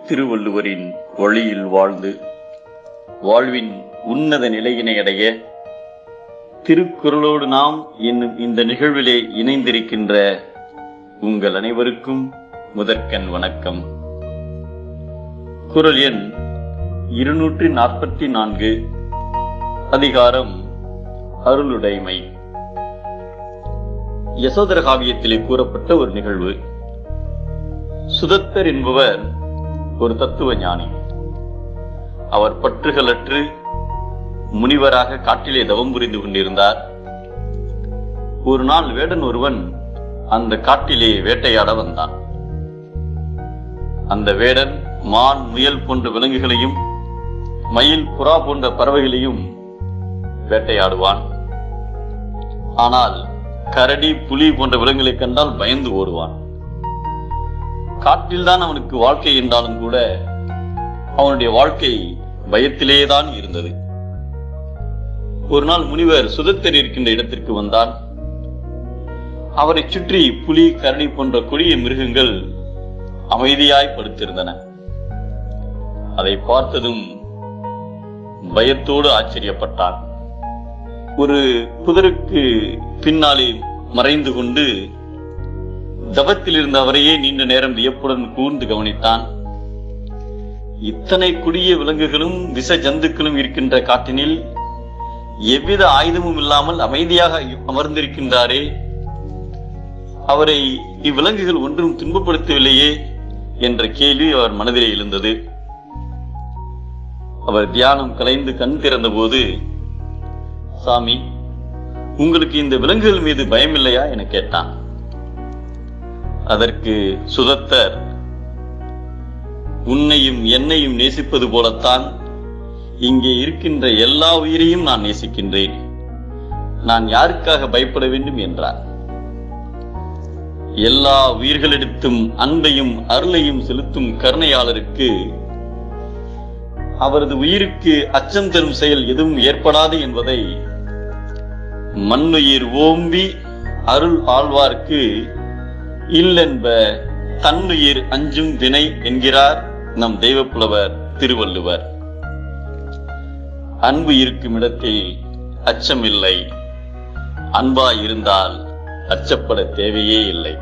திருவள்ளுவரின் வழியில் வாழ்ந்து வாழ்வின் உன்னத நிலையினை அடைய திருக்குறளோடு நாம் என்னும் இந்த நிகழ்விலே இணைந்திருக்கின்ற உங்கள் அனைவருக்கும் முதற்கண் வணக்கம். குறள் எண் 244, அதிகாரம் அருளுடைமை. யசோதர காவியத்திலே கூறப்பட்ட ஒரு நிகழ்வு. சுதத்தர் என்பவர் ஒரு தத்துவ ஞானி. அவர் பற்றுகளற்று முனிவராக காட்டிலே தவம் புரிந்து கொண்டிருந்தார். ஒரு நாள் வேடன் ஒருவன் அந்த காட்டிலே வேட்டையாட வந்தான். அந்த வேடன் மான், முயல் போன்ற விலங்குகளையும் மயில், புறா போன்ற பறவைகளையும் வேட்டையாடுவான். ஆனால் கரடி, புலி போன்ற விலங்குகளை கண்டால் பயந்து ஓடுவான். காட்டில்தான் அவனுக்கு வாழ்க்கை என்றாலும் கூட அவனுடைய வாழ்க்கை பயத்திலேதான் இருந்தது. ஒரு நாள் முனிவர் சுதத்தர் இருக்கின்ற இடத்திற்கு வந்தான். அவரை சுற்றி புலி, கரடி போன்ற கொடிய மிருகங்கள் அமைதியாய் படுத்திருந்தன. அதை பார்த்ததும் பயத்தோடு ஆச்சரியப்பட்டான். ஒரு புதருக்கு பின்னாலே மறைந்து கொண்டு தவத்தில் இருந்த அவரையே நீண்ட நேரம் வியப்புடன் கூர்ந்து கவனித்தான். இத்தனை கொடிய விலங்குகளும் விஷ ஜந்துக்களும் இருக்கின்ற காட்டினில் எவ்வித ஆயுதமும் இல்லாமல் அமைதியாக அமர்ந்திருக்கின்றாரே, அவரை இவ்விலங்குகள் ஒன்றும் துன்பப்படுத்தவில்லையே என்ற கேள்வி அவர் மனதிலே எழுந்தது. அவர் தியானம் கலைந்து கண் திறந்த போது, சாமி, உங்களுக்கு இந்த விலங்குகள் மீது பயம் இல்லையா என கேட்டான். அதற்கு சுதத்தர், உன்னையும் என்னையும் நேசிப்பது போலத்தான் இங்கே இருக்கின்ற எல்லா உயிரையும் நான் நேசிக்கின்றேன். நான் யாருக்காக பயப்பட வேண்டும் என்றார். எல்லா உயிர்களிடத்தும் அன்பையும் அருளையும் செலுத்தும் கருணையாளருக்கு அவரது உயிருக்கு அச்சம் தரும் செயல் எதுவும் ஏற்படாது என்பதை மண்ணுயிர் ஓம்பி அருள் ஆழ்வார்க்கு இல்லென்ப தன்னுயிர் அஞ்சும் வினை என்கிறார் நம் தெய்வப்புலவர் திருவள்ளுவர். அன்பு இருக்கும் இடத்தில் அச்சம் இல்லை. அன்பாய் இருந்தால் அச்சப்பட தேவையே இல்லை.